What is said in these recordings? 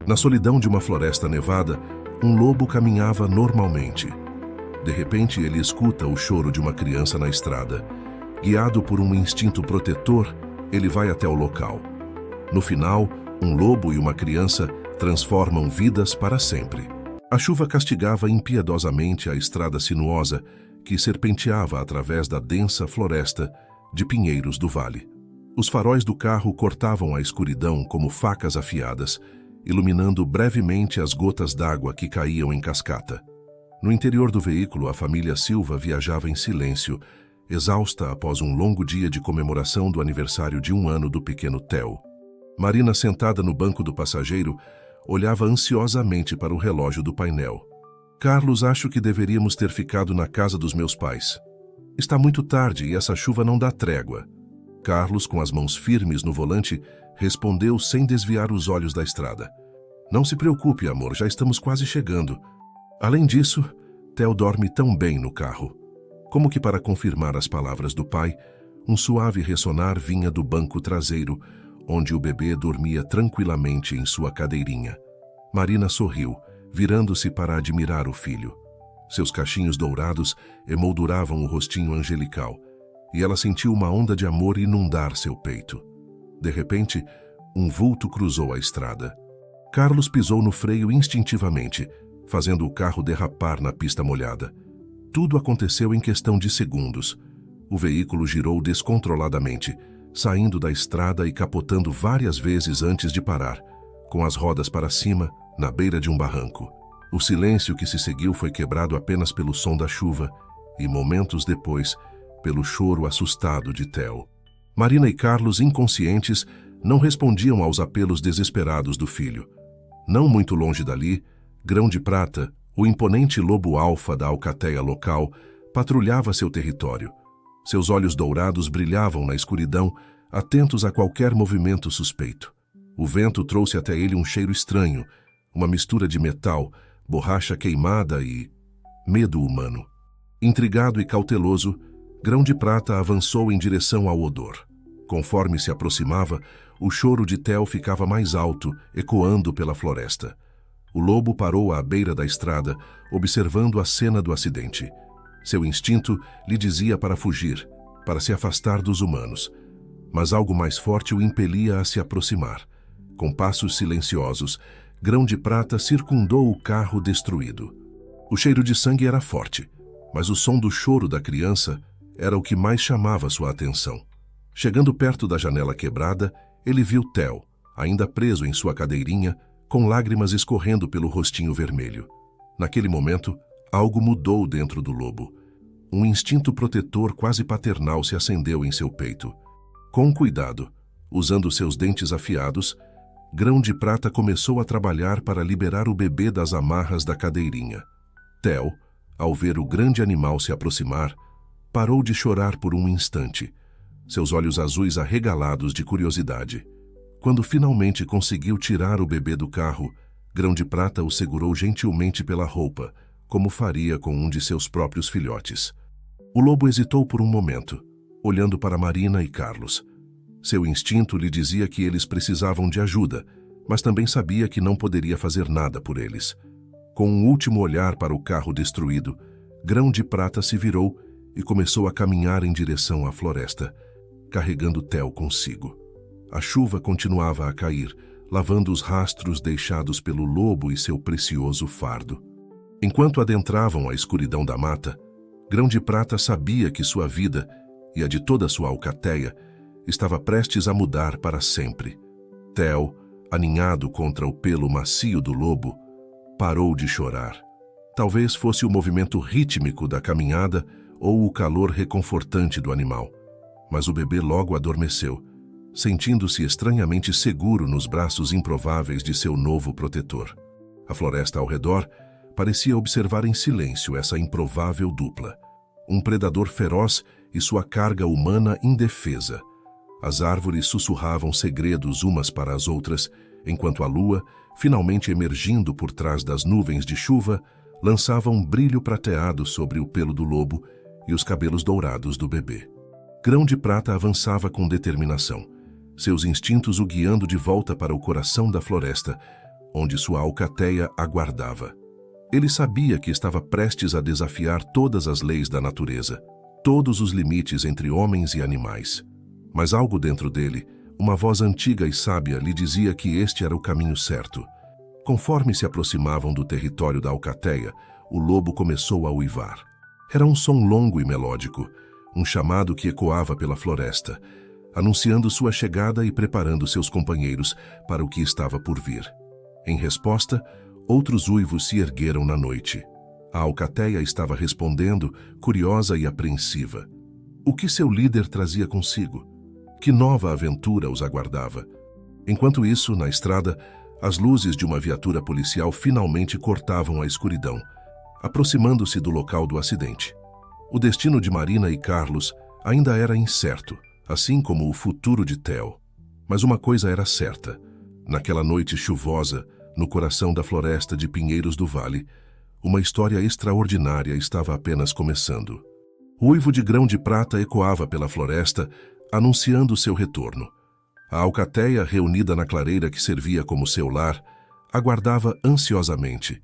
Na solidão de uma floresta nevada, um lobo caminhava normalmente. De repente, ele escuta o choro de uma criança na estrada. Guiado por um instinto protetor, ele vai até o local. No final, um lobo e uma criança transformam vidas para sempre. A chuva castigava impiedosamente a estrada sinuosa que serpenteava através da densa floresta de pinheiros do vale. Os faróis do carro cortavam a escuridão como facas afiadas, iluminando brevemente as gotas d'água que caíam em cascata. No interior do veículo, a família Silva viajava em silêncio, exausta após um longo dia de comemoração do aniversário de 1 ano do pequeno Theo. Marina, sentada no banco do passageiro, olhava ansiosamente para o relógio do painel. Carlos, acho que deveríamos ter ficado na casa dos meus pais. Está muito tarde e essa chuva não dá trégua. Carlos, com as mãos firmes no volante, respondeu sem desviar os olhos da estrada. Não se preocupe, amor, já estamos quase chegando. Além disso, Theo dorme tão bem no carro. Como que para confirmar as palavras do pai, um suave ressonar vinha do banco traseiro, onde o bebê dormia tranquilamente em sua cadeirinha. Marina sorriu, virando-se para admirar o filho. Seus cachinhos dourados emolduravam o rostinho angelical, e ela sentiu uma onda de amor inundar seu peito. De repente, um vulto cruzou a estrada. Carlos pisou no freio instintivamente, fazendo o carro derrapar na pista molhada. Tudo aconteceu em questão de segundos. O veículo girou descontroladamente, saindo da estrada e capotando várias vezes antes de parar, com as rodas para cima, na beira de um barranco. O silêncio que se seguiu foi quebrado apenas pelo som da chuva e, momentos depois, pelo choro assustado de Theo. Marina e Carlos, inconscientes, não respondiam aos apelos desesperados do filho. Não muito longe dali, Grão de Prata, o imponente lobo-alfa da alcateia local, patrulhava seu território. Seus olhos dourados brilhavam na escuridão, atentos a qualquer movimento suspeito. O vento trouxe até ele um cheiro estranho, uma mistura de metal, borracha queimada e medo humano. Intrigado e cauteloso, Grão de Prata avançou em direção ao odor. Conforme se aproximava, o choro de Theo ficava mais alto, ecoando pela floresta. O lobo parou à beira da estrada, observando a cena do acidente. Seu instinto lhe dizia para fugir, para se afastar dos humanos. Mas algo mais forte o impelia a se aproximar. Com passos silenciosos, Grão de Prata circundou o carro destruído. O cheiro de sangue era forte, mas o som do choro da criança era o que mais chamava sua atenção. Chegando perto da janela quebrada, ele viu Theo, ainda preso em sua cadeirinha, com lágrimas escorrendo pelo rostinho vermelho. Naquele momento, algo mudou dentro do lobo. Um instinto protetor quase paternal se acendeu em seu peito. Com cuidado, usando seus dentes afiados, Grão de Prata começou a trabalhar para liberar o bebê das amarras da cadeirinha. Theo, ao ver o grande animal se aproximar, parou de chorar por um instante, seus olhos azuis arregalados de curiosidade. Quando finalmente conseguiu tirar o bebê do carro, Grão de Prata o segurou gentilmente pela roupa, como faria com um de seus próprios filhotes. O lobo hesitou por um momento, olhando para Marina e Carlos. Seu instinto lhe dizia que eles precisavam de ajuda, mas também sabia que não poderia fazer nada por eles. Com um último olhar para o carro destruído, Grão de Prata se virou e começou a caminhar em direção à floresta, carregando Theo consigo. A chuva continuava a cair, lavando os rastros deixados pelo lobo e seu precioso fardo. Enquanto adentravam a escuridão da mata, Grão de Prata sabia que sua vida, e a de toda sua alcateia, estava prestes a mudar para sempre. Theo, aninhado contra o pelo macio do lobo, parou de chorar. Talvez fosse o movimento rítmico da caminhada ou o calor reconfortante do animal. Mas o bebê logo adormeceu, sentindo-se estranhamente seguro nos braços improváveis de seu novo protetor. A floresta ao redor parecia observar em silêncio essa improvável dupla. Um predador feroz e sua carga humana indefesa. As árvores sussurravam segredos umas para as outras, enquanto a lua, finalmente emergindo por trás das nuvens de chuva, lançava um brilho prateado sobre o pelo do lobo e os cabelos dourados do bebê. Grão de Prata avançava com determinação, seus instintos o guiando de volta para o coração da floresta, onde sua alcateia aguardava. Ele sabia que estava prestes a desafiar todas as leis da natureza, todos os limites entre homens e animais. Mas algo dentro dele, uma voz antiga e sábia, lhe dizia que este era o caminho certo. Conforme se aproximavam do território da alcateia, o lobo começou a uivar. Era um som longo e melódico, um chamado que ecoava pela floresta, anunciando sua chegada e preparando seus companheiros para o que estava por vir. Em resposta, outros uivos se ergueram na noite. A alcateia estava respondendo, curiosa e apreensiva. O que seu líder trazia consigo? Que nova aventura os aguardava? Enquanto isso, na estrada, as luzes de uma viatura policial finalmente cortavam a escuridão, aproximando-se do local do acidente. O destino de Marina e Carlos ainda era incerto, assim como o futuro de Theo. Mas uma coisa era certa. Naquela noite chuvosa, no coração da floresta de Pinheiros do Vale, uma história extraordinária estava apenas começando. O uivo de grão-de-prata ecoava pela floresta, anunciando seu retorno. A alcateia, reunida na clareira que servia como seu lar, aguardava ansiosamente.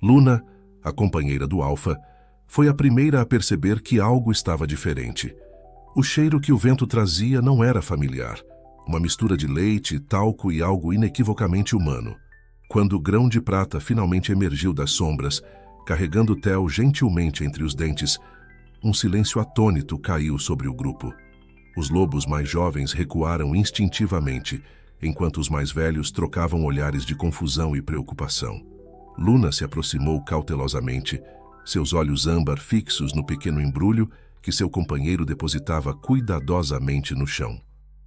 Luna, a companheira do Alfa, foi a primeira a perceber que algo estava diferente. O cheiro que o vento trazia não era familiar, uma mistura de leite, talco e algo inequivocamente humano. Quando o grão-de-prata finalmente emergiu das sombras, carregando Theo gentilmente entre os dentes, um silêncio atônito caiu sobre o grupo. Os lobos mais jovens recuaram instintivamente, enquanto os mais velhos trocavam olhares de confusão e preocupação. Luna se aproximou cautelosamente, seus olhos âmbar fixos no pequeno embrulho que seu companheiro depositava cuidadosamente no chão.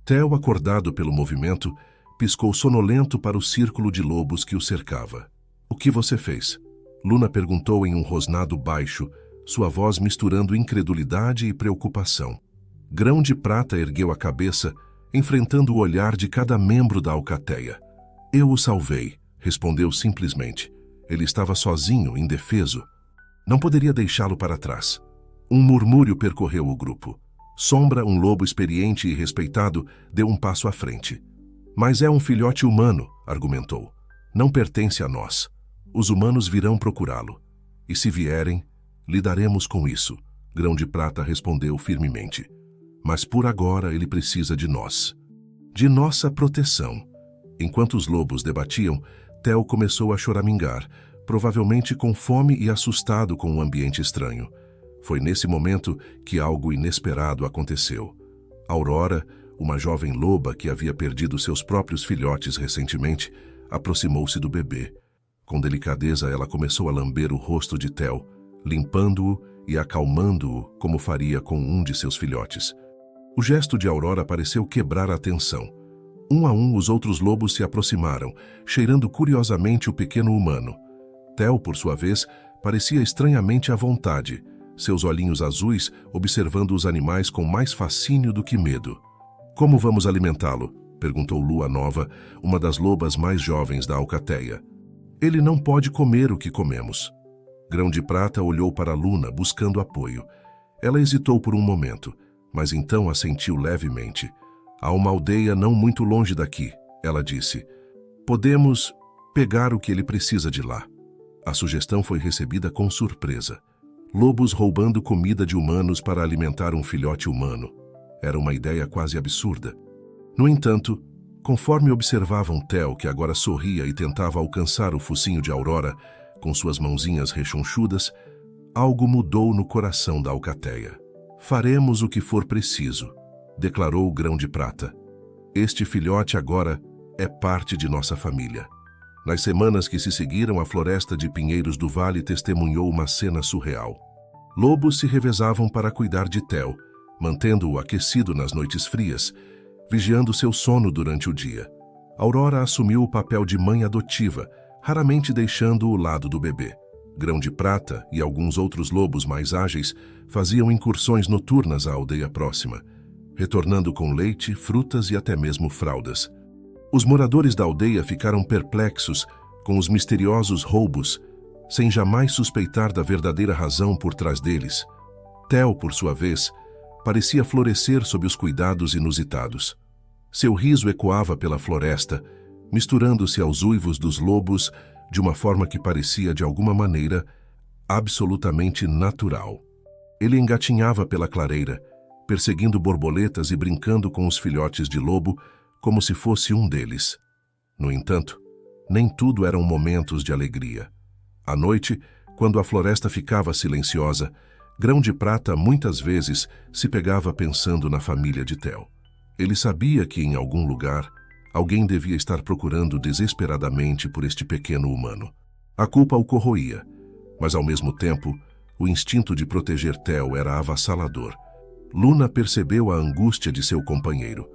Theo, acordado pelo movimento, piscou sonolento para o círculo de lobos que o cercava. "O que você fez?" Luna perguntou em um rosnado baixo, sua voz misturando incredulidade e preocupação. Grão-de-prata ergueu a cabeça, enfrentando o olhar de cada membro da alcateia. "Eu o salvei", respondeu simplesmente. Ele estava sozinho, indefeso. Não poderia deixá-lo para trás. Um murmúrio percorreu o grupo. Sombra, um lobo experiente e respeitado, deu um passo à frente. "Mas é um filhote humano", argumentou. "Não pertence a nós. Os humanos virão procurá-lo. E se vierem, lidaremos com isso", Grão-de-Prata respondeu firmemente. "Mas por agora ele precisa de nós. De nossa proteção." Enquanto os lobos debatiam, Theo começou a choramingar, provavelmente com fome e assustado com o ambiente estranho. Foi nesse momento que algo inesperado aconteceu. Aurora, uma jovem loba que havia perdido seus próprios filhotes recentemente, aproximou-se do bebê. Com delicadeza, ela começou a lamber o rosto de Theo, limpando-o e acalmando-o como faria com um de seus filhotes. O gesto de Aurora pareceu quebrar a tensão. Um a um, os outros lobos se aproximaram, cheirando curiosamente o pequeno humano. Theo, por sua vez, parecia estranhamente à vontade, seus olhinhos azuis observando os animais com mais fascínio do que medo. "Como vamos alimentá-lo?" perguntou Lua Nova, uma das lobas mais jovens da alcateia. "Ele não pode comer o que comemos." Grão-de-Prata olhou para Luna, buscando apoio. Ela hesitou por um momento, mas então assentiu levemente. "Há uma aldeia não muito longe daqui", ela disse. "Podemos pegar o que ele precisa de lá." A sugestão foi recebida com surpresa. Lobos roubando comida de humanos para alimentar um filhote humano. Era uma ideia quase absurda. No entanto, conforme observavam Theo, que agora sorria e tentava alcançar o focinho de Aurora com suas mãozinhas rechonchudas, algo mudou no coração da alcateia. "Faremos o que for preciso", declarou o Grão-de-Prata. "Este filhote agora é parte de nossa família." Nas semanas que se seguiram, a floresta de Pinheiros do Vale testemunhou uma cena surreal. Lobos se revezavam para cuidar de Theo, mantendo-o aquecido nas noites frias, vigiando seu sono durante o dia. Aurora assumiu o papel de mãe adotiva, raramente deixando o lado do bebê. Grão-de-Prata e alguns outros lobos mais ágeis faziam incursões noturnas à aldeia próxima, retornando com leite, frutas e até mesmo fraldas. Os moradores da aldeia ficaram perplexos com os misteriosos roubos, sem jamais suspeitar da verdadeira razão por trás deles. Theo, por sua vez, parecia florescer sob os cuidados inusitados. Seu riso ecoava pela floresta, misturando-se aos uivos dos lobos de uma forma que parecia, de alguma maneira, absolutamente natural. Ele engatinhava pela clareira, perseguindo borboletas e brincando com os filhotes de lobo como se fosse um deles. No entanto, nem tudo eram momentos de alegria. À noite, quando a floresta ficava silenciosa, Grão de Prata muitas vezes se pegava pensando na família de Theo. Ele sabia que, em algum lugar, alguém devia estar procurando desesperadamente por este pequeno humano. A culpa o corroía, mas, ao mesmo tempo, o instinto de proteger Theo era avassalador. Luna percebeu a angústia de seu companheiro.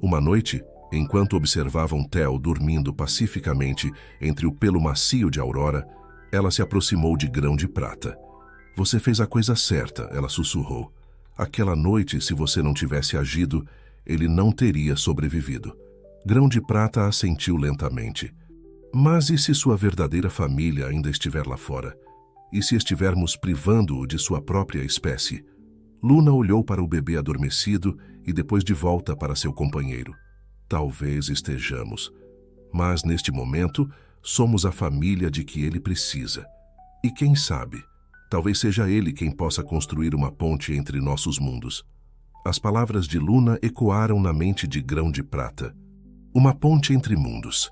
Uma noite, enquanto observavam Theo dormindo pacificamente entre o pelo macio de Aurora, ela se aproximou de Grão de Prata. "Você fez a coisa certa", ela sussurrou. "Aquela noite, se você não tivesse agido, ele não teria sobrevivido." Grão de Prata assentiu lentamente. "Mas e se sua verdadeira família ainda estiver lá fora? E se estivermos privando-o de sua própria espécie?" Luna olhou para o bebê adormecido e depois de volta para seu companheiro. "Talvez estejamos, mas neste momento somos a família de que ele precisa. E quem sabe, talvez seja ele quem possa construir uma ponte entre nossos mundos." As palavras de Luna ecoaram na mente de Grão de Prata. Uma ponte entre mundos.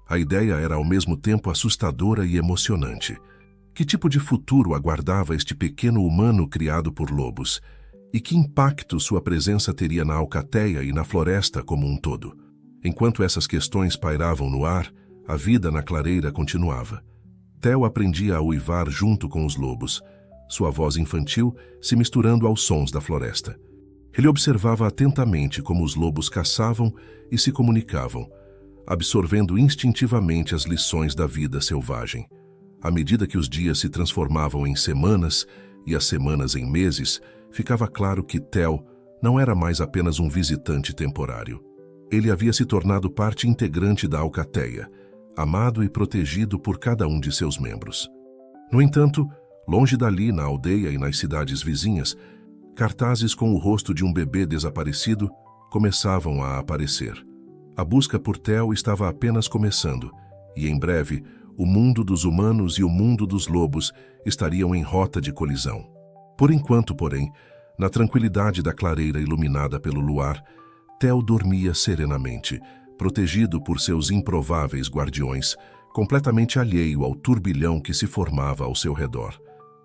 A ideia era ao mesmo tempo assustadora e emocionante. Que tipo de futuro aguardava este pequeno humano criado por lobos? E que impacto sua presença teria na alcateia e na floresta como um todo? Enquanto essas questões pairavam no ar, a vida na clareira continuava. Theo aprendia a uivar junto com os lobos, sua voz infantil se misturando aos sons da floresta. Ele observava atentamente como os lobos caçavam e se comunicavam, absorvendo instintivamente as lições da vida selvagem. À medida que os dias se transformavam em semanas e as semanas em meses, ficava claro que Theo não era mais apenas um visitante temporário. Ele havia se tornado parte integrante da alcateia, amado e protegido por cada um de seus membros. No entanto, longe dali, na aldeia e nas cidades vizinhas, cartazes com o rosto de um bebê desaparecido começavam a aparecer. A busca por Theo estava apenas começando, e em breve, o mundo dos humanos e o mundo dos lobos estariam em rota de colisão. Por enquanto, porém, na tranquilidade da clareira iluminada pelo luar, Theo dormia serenamente, protegido por seus improváveis guardiões, completamente alheio ao turbilhão que se formava ao seu redor.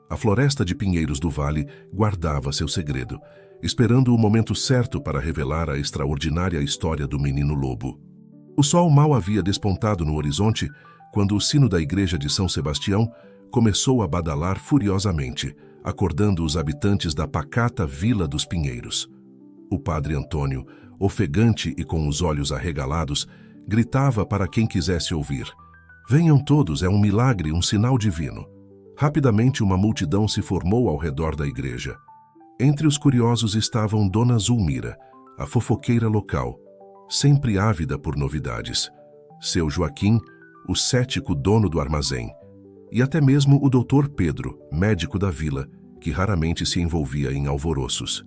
A floresta de pinheiros do vale guardava seu segredo, esperando o momento certo para revelar a extraordinária história do menino lobo. O sol mal havia despontado no horizonte quando o sino da igreja de São Sebastião começou a badalar furiosamente, acordando os habitantes da pacata Vila dos Pinheiros. O padre Antônio, ofegante e com os olhos arregalados, gritava para quem quisesse ouvir: "Venham todos, é um milagre, um sinal divino." Rapidamente uma multidão se formou ao redor da igreja. Entre os curiosos estavam Dona Zulmira, a fofoqueira local, sempre ávida por novidades, seu Joaquim, o cético dono do armazém, e até mesmo o doutor Pedro, médico da vila, que raramente se envolvia em alvoroços.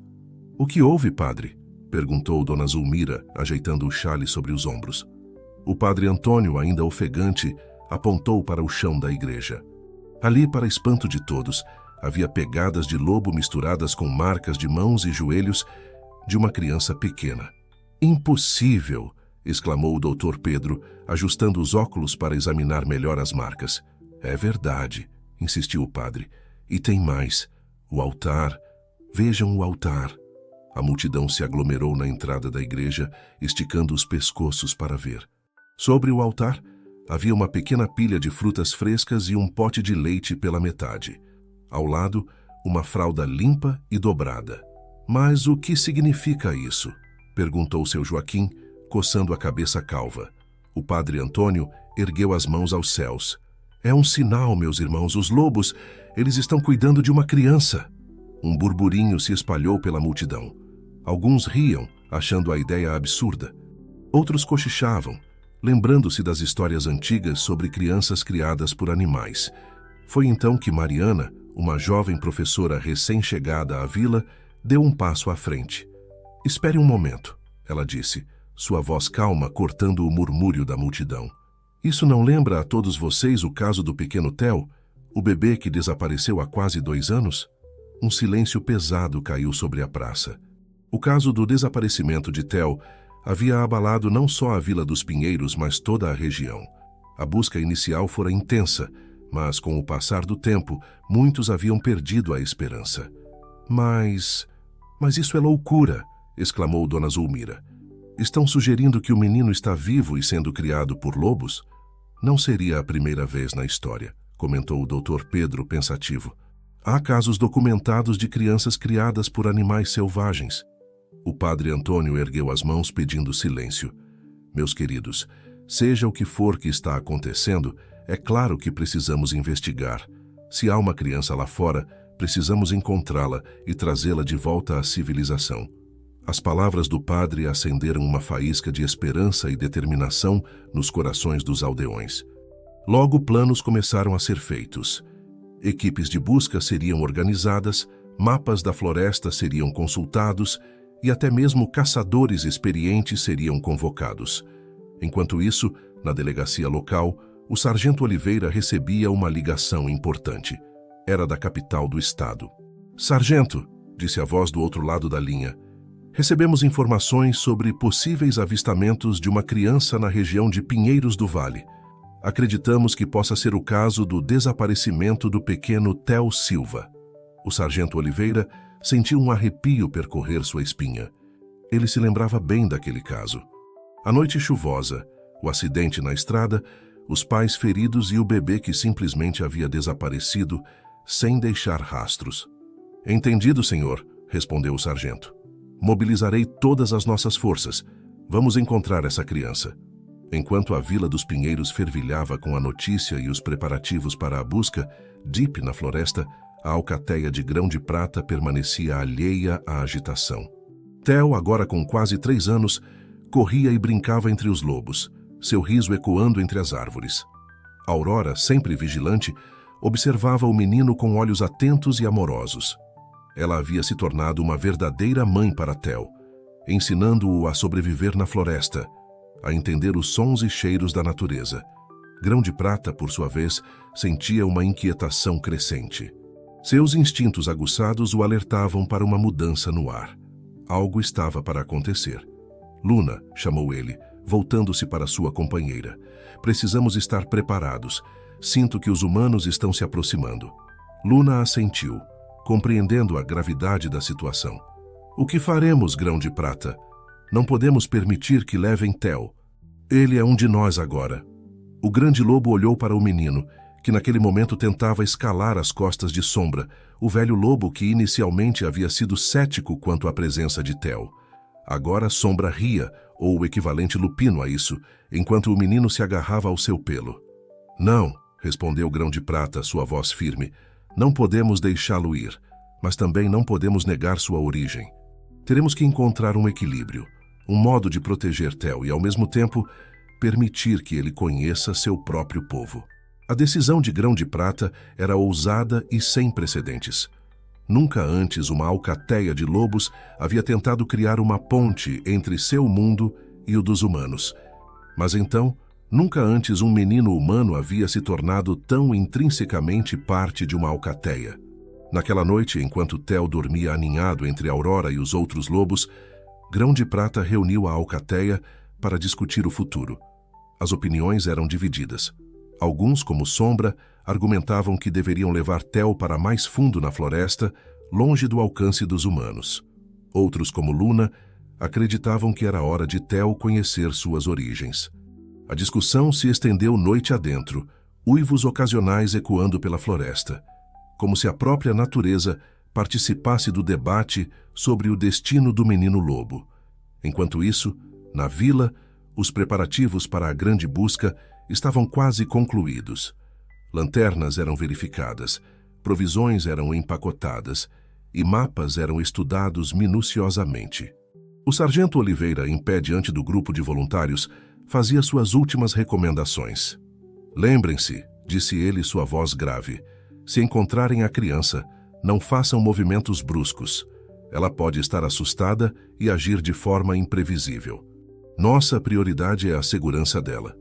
"O que houve, padre?" perguntou Dona Zulmira, ajeitando o xale sobre os ombros. O padre Antônio, ainda ofegante, apontou para o chão da igreja. Ali, para espanto de todos, havia pegadas de lobo misturadas com marcas de mãos e joelhos de uma criança pequena. "Impossível!" exclamou o doutor Pedro, ajustando os óculos para examinar melhor as marcas. "É verdade", insistiu o padre. "E tem mais. O altar. Vejam o altar." A multidão se aglomerou na entrada da igreja, esticando os pescoços para ver. Sobre o altar, havia uma pequena pilha de frutas frescas e um pote de leite pela metade. Ao lado, uma fralda limpa e dobrada. "Mas o que significa isso?" perguntou seu Joaquim, coçando a cabeça calva. O padre Antônio ergueu as mãos aos céus. "É um sinal, meus irmãos, os lobos, eles estão cuidando de uma criança." Um burburinho se espalhou pela multidão. Alguns riam, achando a ideia absurda. Outros cochichavam, lembrando-se das histórias antigas sobre crianças criadas por animais. Foi então que Mariana, uma jovem professora recém-chegada à vila, deu um passo à frente. "Espere um momento", ela disse. sua voz calma cortando o murmúrio da multidão. Isso não lembra a todos vocês o caso do pequeno Theo, o bebê que desapareceu há quase 2 anos? Um silêncio pesado caiu sobre a praça. O caso do desaparecimento de Theo havia abalado não só a Vila dos Pinheiros, mas toda a região. A busca inicial fora intensa, mas com o passar do tempo, muitos haviam perdido a esperança. Mas isso é loucura, exclamou Dona Zulmira. Estão sugerindo que o menino está vivo e sendo criado por lobos? Não seria a primeira vez na história, comentou o Dr. Pedro pensativo. Há casos documentados de crianças criadas por animais selvagens. O padre Antônio ergueu as mãos pedindo silêncio. Meus queridos, seja o que for que está acontecendo, é claro que precisamos investigar. Se há uma criança lá fora, precisamos encontrá-la e trazê-la de volta à civilização. As palavras do padre acenderam uma faísca de esperança e determinação nos corações dos aldeões. Logo planos começaram a ser feitos. Equipes de busca seriam organizadas, mapas da floresta seriam consultados e até mesmo caçadores experientes seriam convocados. Enquanto isso, na delegacia local, o sargento Oliveira recebia uma ligação importante. Era da capital do estado. Sargento, disse a voz do outro lado da linha, recebemos informações sobre possíveis avistamentos de uma criança na região de Pinheiros do Vale. Acreditamos que possa ser o caso do desaparecimento do pequeno Theo Silva. O sargento Oliveira sentiu um arrepio percorrer sua espinha. Ele se lembrava bem daquele caso. A noite chuvosa, o acidente na estrada, os pais feridos e o bebê que simplesmente havia desaparecido, sem deixar rastros. Entendido, senhor, respondeu o sargento. Mobilizarei todas as nossas forças. Vamos encontrar essa criança. Enquanto a Vila dos Pinheiros fervilhava com a notícia e os preparativos para a busca, deep na floresta, a alcateia de Grão de Prata permanecia alheia à agitação. Theo, agora com quase 3 anos, corria e brincava entre os lobos, seu riso ecoando entre as árvores. Aurora, sempre vigilante, observava o menino com olhos atentos e amorosos. Ela havia se tornado uma verdadeira mãe para Theo, ensinando-o a sobreviver na floresta, a entender os sons e cheiros da natureza. Grão de Prata, por sua vez, sentia uma inquietação crescente. Seus instintos aguçados o alertavam para uma mudança no ar. Algo estava para acontecer. Luna, chamou ele, voltando-se para sua companheira. Precisamos estar preparados. Sinto que os humanos estão se aproximando. Luna assentiu, compreendendo a gravidade da situação. O que faremos, Grão de Prata? Não podemos permitir que levem Theo. Ele é um de nós agora. O grande lobo olhou para o menino, que naquele momento tentava escalar as costas de Sombra, o velho lobo que inicialmente havia sido cético quanto à presença de Theo. Agora Sombra ria, ou o equivalente lupino a isso, enquanto o menino se agarrava ao seu pelo. Não, respondeu Grão de Prata, sua voz firme. Não podemos deixá-lo ir, mas também não podemos negar sua origem. Teremos que encontrar um equilíbrio, um modo de proteger Theo e, ao mesmo tempo, permitir que ele conheça seu próprio povo. A decisão de Grão de Prata era ousada e sem precedentes. Nunca antes uma alcateia de lobos havia tentado criar uma ponte entre seu mundo e o dos humanos. Mas então, nunca antes um menino humano havia se tornado tão intrinsecamente parte de uma alcateia. Naquela noite, enquanto Theo dormia aninhado entre Aurora e os outros lobos, Grão de Prata reuniu a alcateia para discutir o futuro. As opiniões eram divididas. Alguns, como Sombra, argumentavam que deveriam levar Theo para mais fundo na floresta, longe do alcance dos humanos. Outros, como Luna, acreditavam que era hora de Theo conhecer suas origens. A discussão se estendeu noite adentro, uivos ocasionais ecoando pela floresta, como se a própria natureza participasse do debate sobre o destino do menino lobo. Enquanto isso, na vila, os preparativos para a grande busca estavam quase concluídos. Lanternas eram verificadas, provisões eram empacotadas e mapas eram estudados minuciosamente. O sargento Oliveira, em pé diante do grupo de voluntários, fazia suas últimas recomendações. Lembrem-se, disse ele, sua voz grave, se encontrarem a criança, não façam movimentos bruscos. Ela pode estar assustada e agir de forma imprevisível. Nossa prioridade é a segurança dela.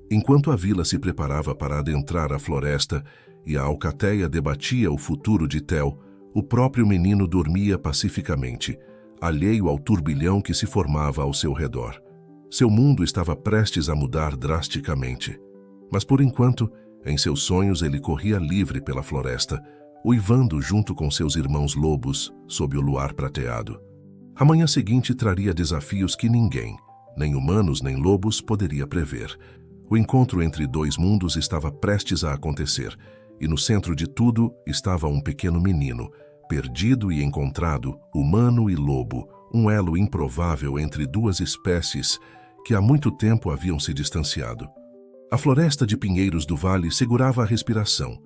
Enquanto a vila se preparava para adentrar a floresta e a alcateia debatia o futuro de Theo, o próprio menino dormia pacificamente, alheio ao turbilhão que se formava ao seu redor. Seu mundo estava prestes a mudar drasticamente. Mas por enquanto, em seus sonhos ele corria livre pela floresta, uivando junto com seus irmãos lobos sob o luar prateado. A manhã seguinte traria desafios que ninguém, nem humanos nem lobos, poderia prever. O encontro entre dois mundos estava prestes a acontecer, e no centro de tudo estava um pequeno menino, perdido e encontrado, humano e lobo, um elo improvável entre duas espécies que há muito tempo haviam se distanciado. A floresta de pinheiros do vale segurava a respiração,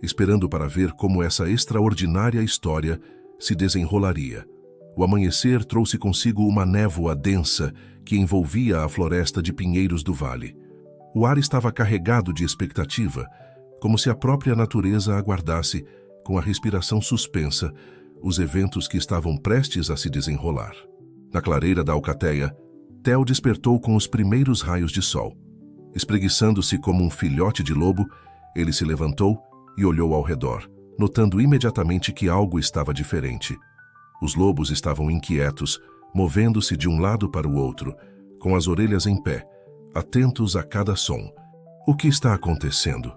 esperando para ver como essa extraordinária história se desenrolaria. O amanhecer trouxe consigo uma névoa densa que envolvia a floresta de pinheiros do vale. O ar estava carregado de expectativa, como se a própria natureza aguardasse, com a respiração suspensa, os eventos que estavam prestes a se desenrolar. Na clareira da alcateia, Theo despertou com os primeiros raios de sol. Espreguiçando-se como um filhote de lobo, ele se levantou e olhou ao redor, notando imediatamente que algo estava diferente. Os lobos estavam inquietos, movendo-se de um lado para o outro, com as orelhas em pé, atentos a cada som. "O que está acontecendo?"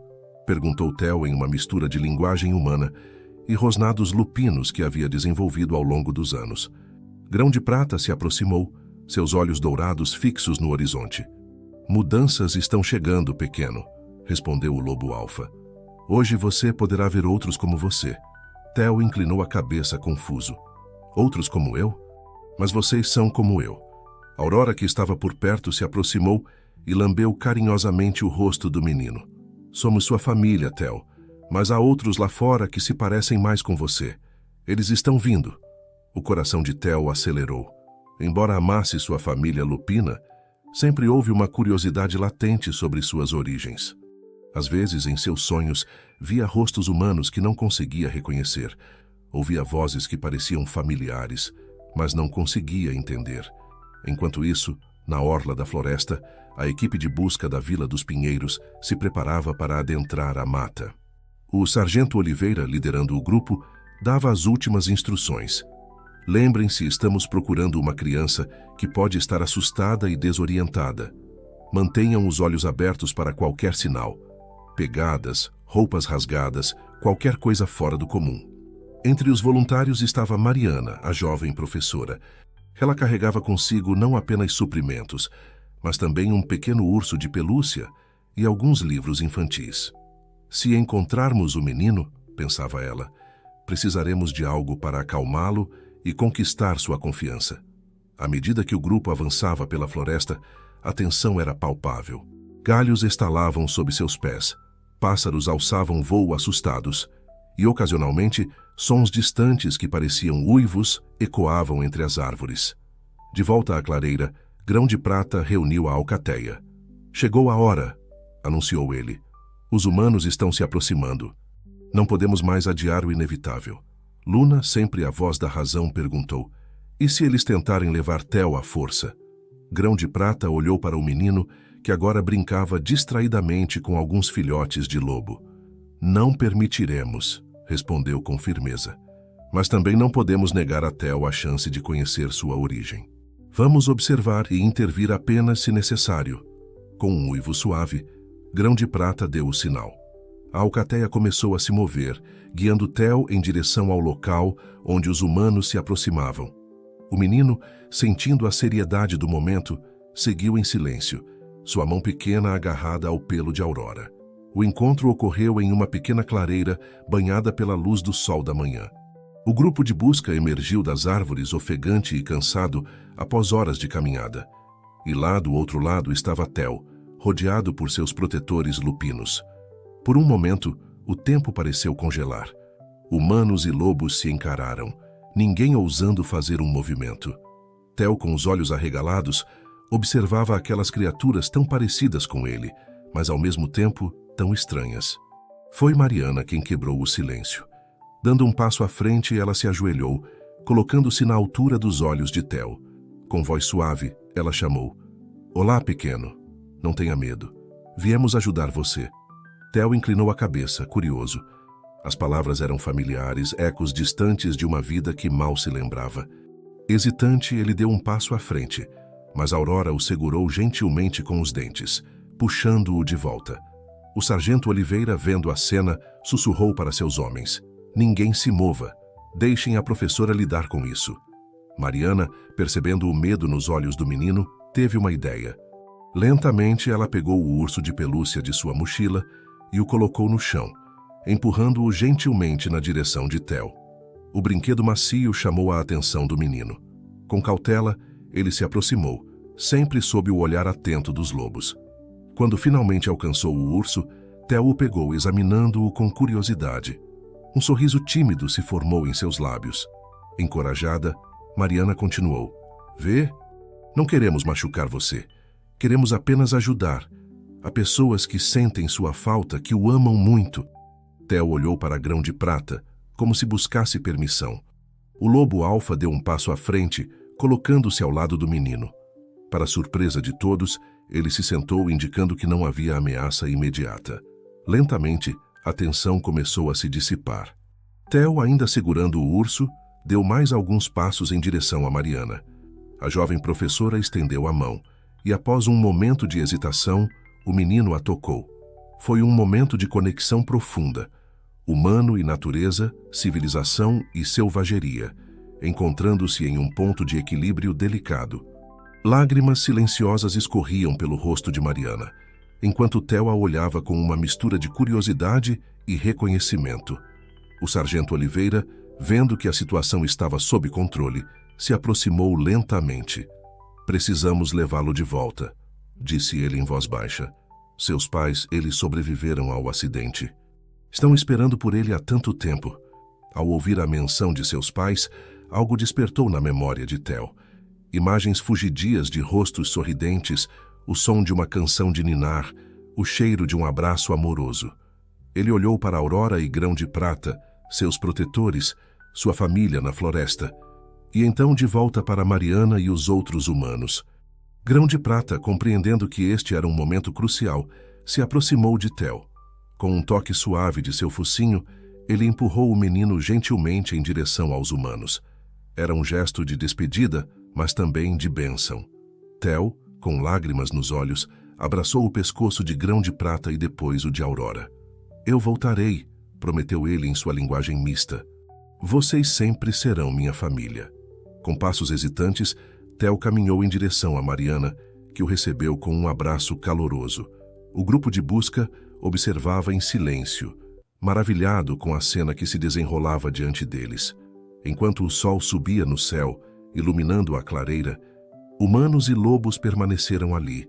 perguntou Theo em uma mistura de linguagem humana e rosnados lupinos que havia desenvolvido ao longo dos anos. Grão de Prata se aproximou, seus olhos dourados fixos no horizonte. "Mudanças estão chegando, pequeno", respondeu o lobo alfa. "Hoje você poderá ver outros como você." Theo inclinou a cabeça confuso. "Outros como eu? Mas vocês são como eu." Aurora, que estava por perto, se aproximou e lambeu carinhosamente o rosto do menino. "Somos sua família, Theo, mas há outros lá fora que se parecem mais com você. Eles estão vindo." O coração de Theo acelerou. Embora amasse sua família lupina, sempre houve uma curiosidade latente sobre suas origens. Às vezes, em seus sonhos, via rostos humanos que não conseguia reconhecer. Ouvia vozes que pareciam familiares, mas não conseguia entender. Enquanto isso, na orla da floresta, a equipe de busca da Vila dos Pinheiros se preparava para adentrar a mata. O sargento Oliveira, liderando o grupo, dava as últimas instruções. "Lembrem-se, estamos procurando uma criança que pode estar assustada e desorientada. Mantenham os olhos abertos para qualquer sinal. Pegadas, roupas rasgadas, qualquer coisa fora do comum." Entre os voluntários estava Mariana, a jovem professora. Ela carregava consigo não apenas suprimentos, mas também um pequeno urso de pelúcia e alguns livros infantis. "Se encontrarmos o menino", pensava ela, "precisaremos de algo para acalmá-lo e conquistar sua confiança." À medida que o grupo avançava pela floresta, a tensão era palpável. Galhos estalavam sob seus pés, pássaros alçavam voo assustados, e ocasionalmente sons distantes que pareciam uivos ecoavam entre as árvores. De volta à clareira, Grão de Prata reuniu a alcateia. "Chegou a hora", anunciou ele. "Os humanos estão se aproximando. Não podemos mais adiar o inevitável." Luna, sempre a voz da razão, perguntou: "E se eles tentarem levar Theo à força?" Grão de Prata olhou para o menino, que agora brincava distraidamente com alguns filhotes de lobo. "Não permitiremos", respondeu com firmeza. "Mas também não podemos negar a Theo a chance de conhecer sua origem. Vamos observar e intervir apenas se necessário." Com um uivo suave, Grão de Prata deu o sinal. A alcateia começou a se mover, guiando Theo em direção ao local onde os humanos se aproximavam. O menino, sentindo a seriedade do momento, seguiu em silêncio, sua mão pequena agarrada ao pelo de Aurora. O encontro ocorreu em uma pequena clareira banhada pela luz do sol da manhã. O grupo de busca emergiu das árvores ofegante e cansado após horas de caminhada. E lá do outro lado estava Theo, rodeado por seus protetores lupinos. Por um momento, o tempo pareceu congelar. Humanos e lobos se encararam, ninguém ousando fazer um movimento. Theo, com os olhos arregalados, observava aquelas criaturas tão parecidas com ele, mas ao mesmo tempo tão estranhas. Foi Mariana quem quebrou o silêncio. Dando um passo à frente, ela se ajoelhou, colocando-se na altura dos olhos de Theo. Com voz suave, ela chamou: Olá, pequeno. Não tenha medo. Viemos ajudar você. Theo inclinou a cabeça, curioso. As palavras eram familiares, ecos distantes de uma vida que mal se lembrava. Hesitante, ele deu um passo à frente, mas Aurora o segurou gentilmente com os dentes, puxando-o de volta. O sargento Oliveira, vendo a cena, sussurrou para seus homens: ninguém se mova. Deixem a professora lidar com isso. Mariana, percebendo o medo nos olhos do menino, teve uma ideia. Lentamente, ela pegou o urso de pelúcia de sua mochila e o colocou no chão, empurrando-o gentilmente na direção de Theo. O brinquedo macio chamou a atenção do menino. Com cautela, ele se aproximou, sempre sob o olhar atento dos lobos. Quando finalmente alcançou o urso, Theo o pegou, examinando-o com curiosidade. Um sorriso tímido se formou em seus lábios. Encorajada, Mariana continuou: vê? Não queremos machucar você. Queremos apenas ajudar. Há pessoas que sentem sua falta, que o amam muito. Theo olhou para Grão de Prata, como se buscasse permissão. O lobo alfa deu um passo à frente, colocando-se ao lado do menino. Para surpresa de todos, ele se sentou, indicando que não havia ameaça imediata. Lentamente, a tensão começou a se dissipar. Theo, ainda segurando o urso, deu mais alguns passos em direção a Mariana. A jovem professora estendeu a mão, e após um momento de hesitação, o menino a tocou. Foi um momento de conexão profunda. Humano e natureza, civilização e selvageria, encontrando-se em um ponto de equilíbrio delicado. Lágrimas silenciosas escorriam pelo rosto de Mariana, enquanto Theo a olhava com uma mistura de curiosidade e reconhecimento. O sargento Oliveira, vendo que a situação estava sob controle, se aproximou lentamente. Precisamos levá-lo de volta, disse ele em voz baixa. Seus pais, eles sobreviveram ao acidente. Estão esperando por ele há tanto tempo. Ao ouvir a menção de seus pais, algo despertou na memória de Theo. Imagens fugidias de rostos sorridentes, o som de uma canção de ninar, o cheiro de um abraço amoroso. Ele olhou para Aurora e Grão de Prata, seus protetores, sua família na floresta, e então de volta para Mariana e os outros humanos. Grão de Prata, compreendendo que este era um momento crucial, se aproximou de Theo. Com um toque suave de seu focinho, ele empurrou o menino gentilmente em direção aos humanos. Era um gesto de despedida, mas também de bênção. Theo, com lágrimas nos olhos, abraçou o pescoço de Grão de Prata e depois o de Aurora. Eu voltarei, prometeu ele em sua linguagem mista. Vocês sempre serão minha família. Com passos hesitantes, Theo caminhou em direção a Mariana, que o recebeu com um abraço caloroso. O grupo de busca observava em silêncio, maravilhado com a cena que se desenrolava diante deles. Enquanto o sol subia no céu, iluminando a clareira, humanos e lobos permaneceram ali,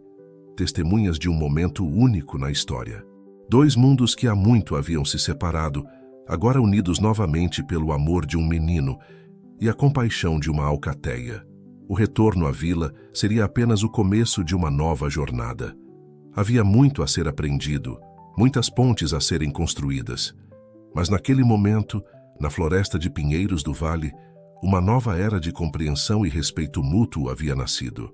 testemunhas de um momento único na história. Dois mundos que há muito haviam se separado, agora unidos novamente pelo amor de um menino e a compaixão de uma alcateia. O retorno à vila seria apenas o começo de uma nova jornada. Havia muito a ser aprendido, muitas pontes a serem construídas. Mas naquele momento, na floresta de pinheiros do vale, uma nova era de compreensão e respeito mútuo havia nascido.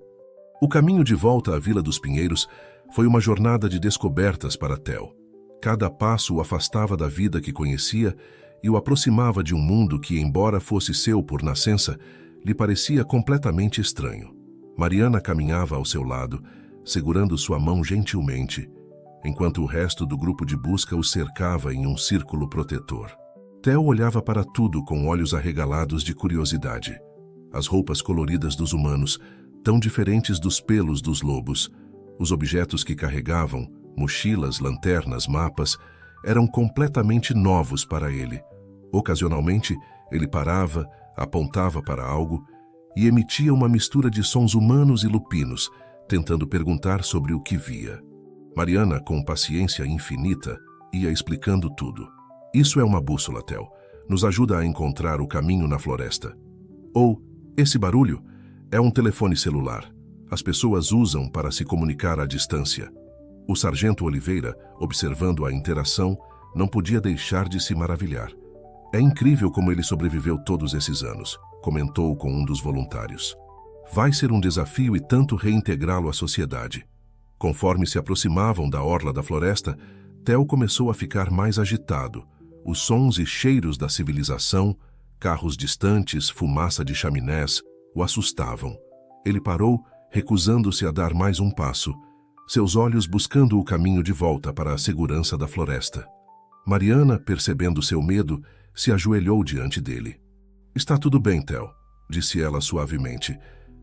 O caminho de volta à Vila dos Pinheiros foi uma jornada de descobertas para Theo. Cada passo o afastava da vida que conhecia e o aproximava de um mundo que, embora fosse seu por nascença, lhe parecia completamente estranho. Mariana caminhava ao seu lado, segurando sua mão gentilmente, enquanto o resto do grupo de busca o cercava em um círculo protetor. Theo olhava para tudo com olhos arregalados de curiosidade. As roupas coloridas dos humanos, tão diferentes dos pelos dos lobos, os objetos que carregavam, mochilas, lanternas, mapas, eram completamente novos para ele. Ocasionalmente, ele parava, apontava para algo e emitia uma mistura de sons humanos e lupinos, tentando perguntar sobre o que via. Mariana, com paciência infinita, ia explicando tudo. Isso é uma bússola, Theo. Nos ajuda a encontrar o caminho na floresta. Ou, esse barulho é um telefone celular. As pessoas usam para se comunicar à distância. O sargento Oliveira, observando a interação, não podia deixar de se maravilhar. É incrível como ele sobreviveu todos esses anos, comentou com um dos voluntários. Vai ser um desafio e tanto reintegrá-lo à sociedade. Conforme se aproximavam da orla da floresta, Theo começou a ficar mais agitado. Os sons e cheiros da civilização, carros distantes, fumaça de chaminés, o assustavam. Ele parou, recusando-se a dar mais um passo, seus olhos buscando o caminho de volta para a segurança da floresta. Mariana, percebendo seu medo, se ajoelhou diante dele. "Está tudo bem, Theo", disse ela suavemente.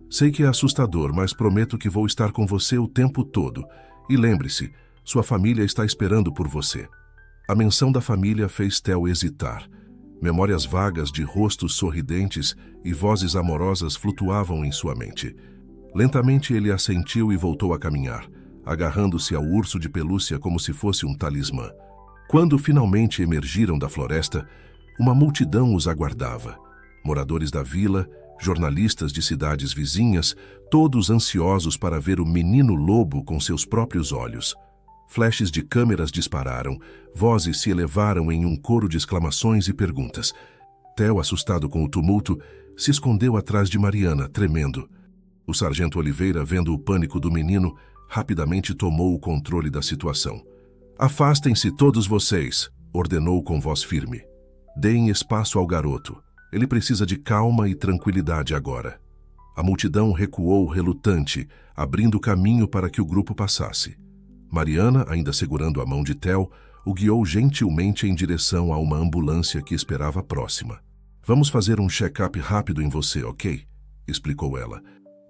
"Sei que é assustador, mas prometo que vou estar com você o tempo todo. E lembre-se, sua família está esperando por você." A menção da família fez Theo hesitar. Memórias vagas de rostos sorridentes e vozes amorosas flutuavam em sua mente. Lentamente ele assentiu e voltou a caminhar, agarrando-se ao urso de pelúcia como se fosse um talismã. Quando finalmente emergiram da floresta, uma multidão os aguardava. Moradores da vila, jornalistas de cidades vizinhas, todos ansiosos para ver o menino lobo com seus próprios olhos. Flashes de câmeras dispararam, vozes se elevaram em um coro de exclamações e perguntas. Theo, assustado com o tumulto, se escondeu atrás de Mariana, tremendo. O sargento Oliveira, vendo o pânico do menino, rapidamente tomou o controle da situação. "Afastem-se todos vocês", ordenou com voz firme. "Deem espaço ao garoto. Ele precisa de calma e tranquilidade agora." A multidão recuou relutante, abrindo caminho para que o grupo passasse. Mariana, ainda segurando a mão de Theo, o guiou gentilmente em direção a uma ambulância que esperava próxima. "Vamos fazer um check-up rápido em você, ok?", explicou ela.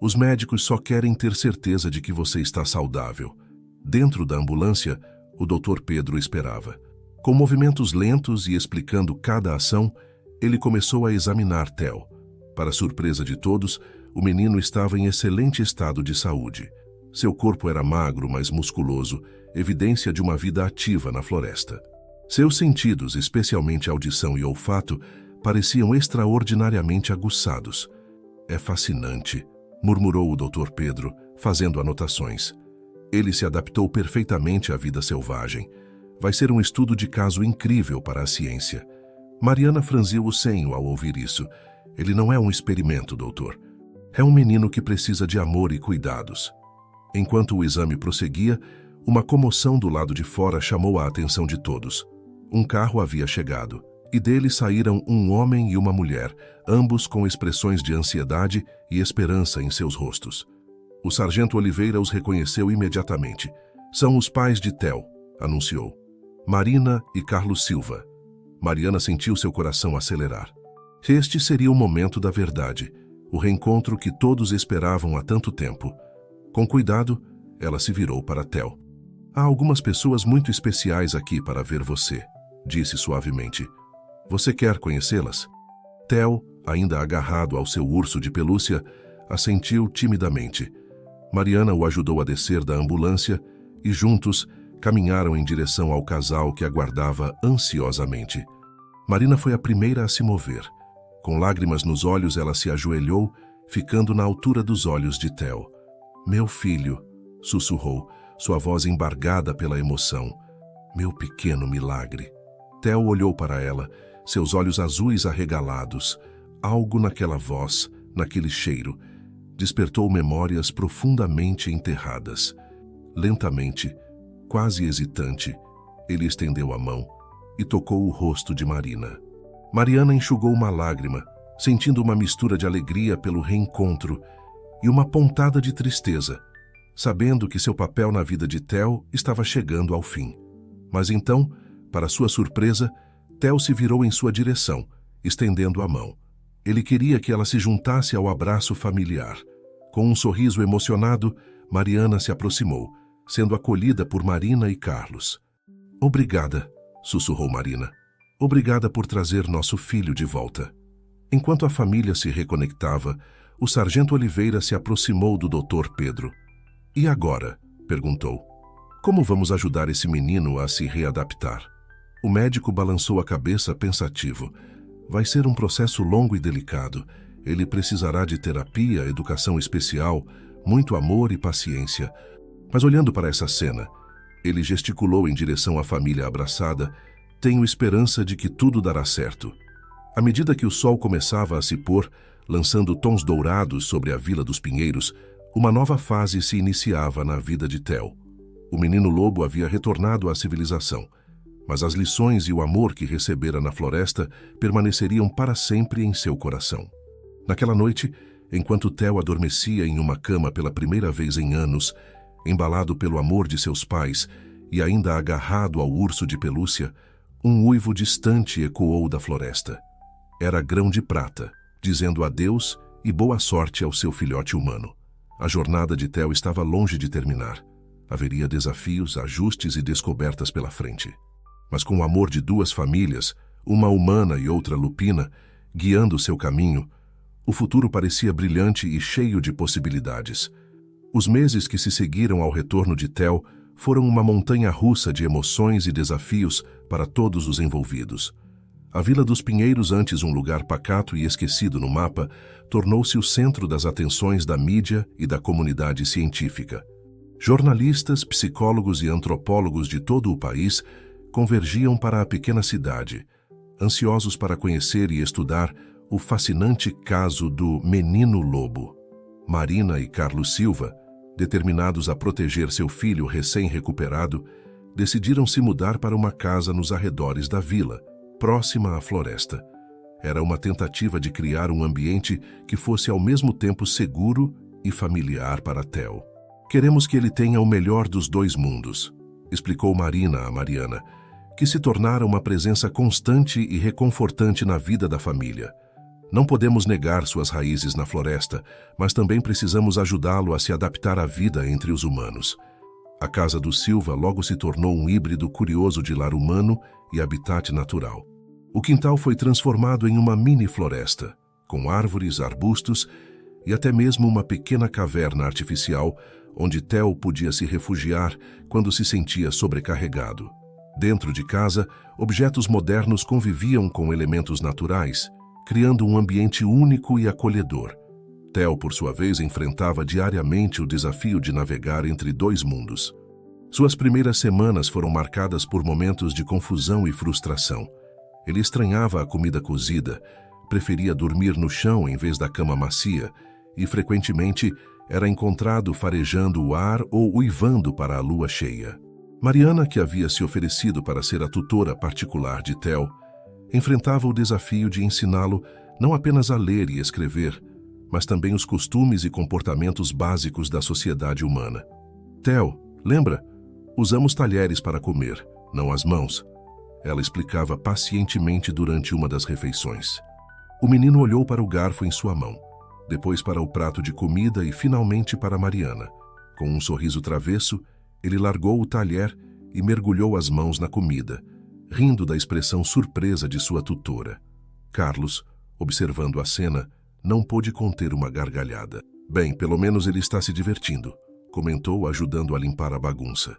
"Os médicos só querem ter certeza de que você está saudável." Dentro da ambulância, o Dr. Pedro esperava. Com movimentos lentos e explicando cada ação, ele começou a examinar Theo. Para surpresa de todos, o menino estava em excelente estado de saúde. Seu corpo era magro, mas musculoso, evidência de uma vida ativa na floresta. Seus sentidos, especialmente audição e olfato, pareciam extraordinariamente aguçados. "É fascinante", murmurou o Dr. Pedro, fazendo anotações. "Ele se adaptou perfeitamente à vida selvagem. Vai ser um estudo de caso incrível para a ciência." Mariana franziu o senho ao ouvir isso. "Ele não é um experimento, doutor. É um menino que precisa de amor e cuidados." Enquanto o exame prosseguia, uma comoção do lado de fora chamou a atenção de todos. Um carro havia chegado, e dele saíram um homem e uma mulher, ambos com expressões de ansiedade e esperança em seus rostos. O sargento Oliveira os reconheceu imediatamente. "São os pais de Theo", anunciou. "Marina e Carlos Silva." Mariana sentiu seu coração acelerar. Este seria o momento da verdade, o reencontro que todos esperavam há tanto tempo. Com cuidado, ela se virou para Theo. "Há algumas pessoas muito especiais aqui para ver você", disse suavemente. "Você quer conhecê-las?" Theo, ainda agarrado ao seu urso de pelúcia, assentiu timidamente. Mariana o ajudou a descer da ambulância e, juntos, caminharam em direção ao casal que aguardava ansiosamente. Marina foi a primeira a se mover. Com lágrimas nos olhos, ela se ajoelhou, ficando na altura dos olhos de Theo. "Meu filho", sussurrou, sua voz embargada pela emoção. "Meu pequeno milagre." Theo olhou para ela, seus olhos azuis arregalados. Algo naquela voz, naquele cheiro, despertou memórias profundamente enterradas. Lentamente, quase hesitante, ele estendeu a mão e tocou o rosto de Marina. Mariana enxugou uma lágrima, sentindo uma mistura de alegria pelo reencontro e uma pontada de tristeza, sabendo que seu papel na vida de Theo estava chegando ao fim. Mas então, para sua surpresa, Theo se virou em sua direção, estendendo a mão. Ele queria que ela se juntasse ao abraço familiar. Com um sorriso emocionado, Mariana se aproximou, sendo acolhida por Marina e Carlos. "Obrigada", sussurrou Marina. "Obrigada por trazer nosso filho de volta." Enquanto a família se reconectava, o sargento Oliveira se aproximou do Dr. Pedro. "E agora?", perguntou. "Como vamos ajudar esse menino a se readaptar?" O médico balançou a cabeça pensativo. "Vai ser um processo longo e delicado. Ele precisará de terapia, educação especial, muito amor e paciência." Mas olhando para essa cena, ele gesticulou em direção à família abraçada. "Tenho esperança de que tudo dará certo." À medida que o sol começava a se pôr, lançando tons dourados sobre a Vila dos Pinheiros, uma nova fase se iniciava na vida de Theo. O menino lobo havia retornado à civilização, mas as lições e o amor que recebera na floresta permaneceriam para sempre em seu coração. Naquela noite, enquanto Theo adormecia em uma cama pela primeira vez em anos, embalado pelo amor de seus pais e ainda agarrado ao urso de pelúcia, um uivo distante ecoou da floresta. Era Grão de Prata, dizendo adeus e boa sorte ao seu filhote humano. A jornada de Theo estava longe de terminar. Haveria desafios, ajustes e descobertas pela frente. Mas com o amor de duas famílias, uma humana e outra lupina, guiando seu caminho, o futuro parecia brilhante e cheio de possibilidades. Os meses que se seguiram ao retorno de Theo foram uma montanha-russa de emoções e desafios para todos os envolvidos. A Vila dos Pinheiros, antes um lugar pacato e esquecido no mapa, tornou-se o centro das atenções da mídia e da comunidade científica. Jornalistas, psicólogos e antropólogos de todo o país convergiam para a pequena cidade, ansiosos para conhecer e estudar o fascinante caso do menino lobo. Marina e Carlos Silva, determinados a proteger seu filho recém-recuperado, decidiram se mudar para uma casa nos arredores da vila, próxima à floresta. Era uma tentativa de criar um ambiente que fosse ao mesmo tempo seguro e familiar para Theo. Queremos que ele tenha o melhor dos dois mundos, explicou Marina a Mariana, que se tornara uma presença constante e reconfortante na vida da família. Não podemos negar suas raízes na floresta, mas também precisamos ajudá-lo a se adaptar à vida entre os humanos. A casa do Silva logo se tornou um híbrido curioso de lar humano e habitat natural. O quintal foi transformado em uma mini-floresta, com árvores, arbustos e até mesmo uma pequena caverna artificial onde Theo podia se refugiar quando se sentia sobrecarregado. Dentro de casa, objetos modernos conviviam com elementos naturais, criando um ambiente único e acolhedor. Theo, por sua vez, enfrentava diariamente o desafio de navegar entre dois mundos. Suas primeiras semanas foram marcadas por momentos de confusão e frustração. Ele estranhava a comida cozida, preferia dormir no chão em vez da cama macia e, frequentemente, era encontrado farejando o ar ou uivando para a lua cheia. Mariana, que havia se oferecido para ser a tutora particular de Theo, enfrentava o desafio de ensiná-lo não apenas a ler e escrever, mas também os costumes e comportamentos básicos da sociedade humana. Theo, lembra? Usamos talheres para comer, não as mãos. Ela explicava pacientemente durante uma das refeições. O menino olhou para o garfo em sua mão, depois para o prato de comida e finalmente para Mariana. Com um sorriso travesso, ele largou o talher e mergulhou as mãos na comida, rindo da expressão surpresa de sua tutora. Carlos, observando a cena, não pôde conter uma gargalhada. Bem, pelo menos ele está se divertindo, comentou, ajudando a limpar a bagunça.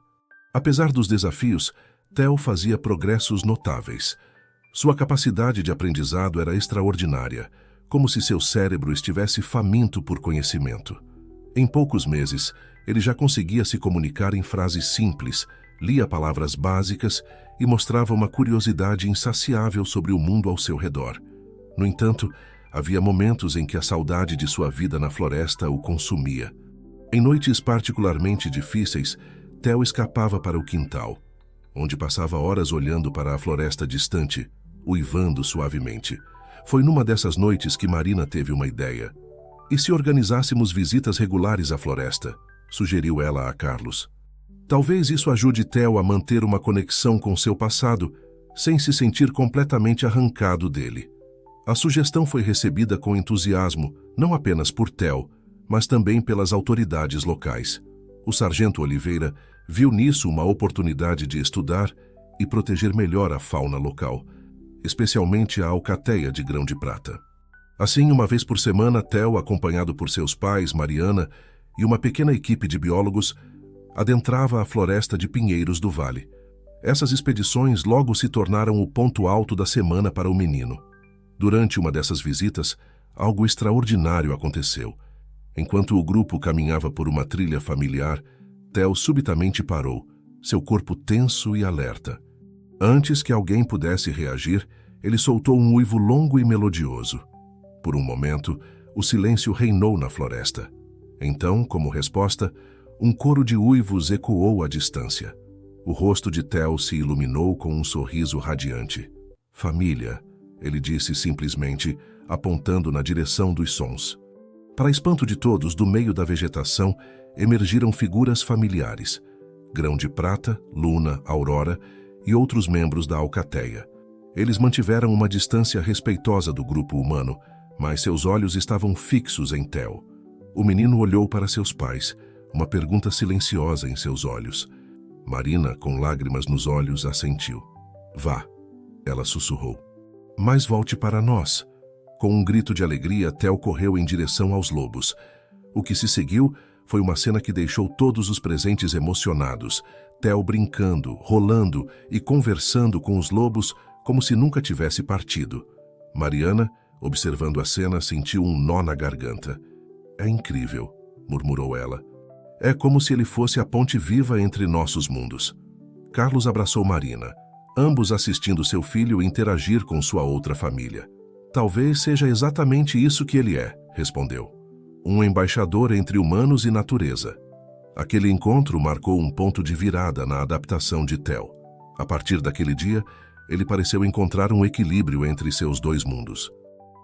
Apesar dos desafios, Theo fazia progressos notáveis. Sua capacidade de aprendizado era extraordinária, como se seu cérebro estivesse faminto por conhecimento. Em poucos meses, ele já conseguia se comunicar em frases simples, lia palavras básicas e mostrava uma curiosidade insaciável sobre o mundo ao seu redor. No entanto, havia momentos em que a saudade de sua vida na floresta o consumia. Em noites particularmente difíceis, Theo escapava para o quintal, onde passava horas olhando para a floresta distante, uivando suavemente. Foi numa dessas noites que Marina teve uma ideia. E se organizássemos visitas regulares à floresta? Sugeriu ela a Carlos. Talvez isso ajude Theo a manter uma conexão com seu passado, sem se sentir completamente arrancado dele. A sugestão foi recebida com entusiasmo, não apenas por Theo, mas também pelas autoridades locais. O sargento Oliveira viu nisso uma oportunidade de estudar e proteger melhor a fauna local, especialmente a alcateia de Grão de Prata. Assim, uma vez por semana, Theo, acompanhado por seus pais, Mariana e uma pequena equipe de biólogos, adentrava a floresta de Pinheiros do Vale. Essas expedições logo se tornaram o ponto alto da semana para o menino. Durante uma dessas visitas, algo extraordinário aconteceu. Enquanto o grupo caminhava por uma trilha familiar, Theo subitamente parou, seu corpo tenso e alerta. Antes que alguém pudesse reagir, ele soltou um uivo longo e melodioso. Por um momento, o silêncio reinou na floresta. Então, como resposta, um coro de uivos ecoou à distância. O rosto de Theo se iluminou com um sorriso radiante. "Família", ele disse simplesmente, apontando na direção dos sons. Para espanto de todos, do meio da vegetação, emergiram figuras familiares. Grão de Prata, Luna, Aurora e outros membros da alcateia. Eles mantiveram uma distância respeitosa do grupo humano, mas seus olhos estavam fixos em Theo. O menino olhou para seus pais, uma pergunta silenciosa em seus olhos. Marina, com lágrimas nos olhos, assentiu. "Vá", ela sussurrou. "Mas volte para nós." Com um grito de alegria, Theo correu em direção aos lobos. O que se seguiu foi uma cena que deixou todos os presentes emocionados. Theo brincando, rolando e conversando com os lobos como se nunca tivesse partido. Mariana, observando a cena, sentiu um nó na garganta. "É incrível", murmurou ela. "É como se ele fosse a ponte viva entre nossos mundos." Carlos abraçou Marina, ambos assistindo seu filho interagir com sua outra família. "Talvez seja exatamente isso que ele é", respondeu. "Um embaixador entre humanos e natureza." Aquele encontro marcou um ponto de virada na adaptação de Theo. A partir daquele dia, ele pareceu encontrar um equilíbrio entre seus dois mundos.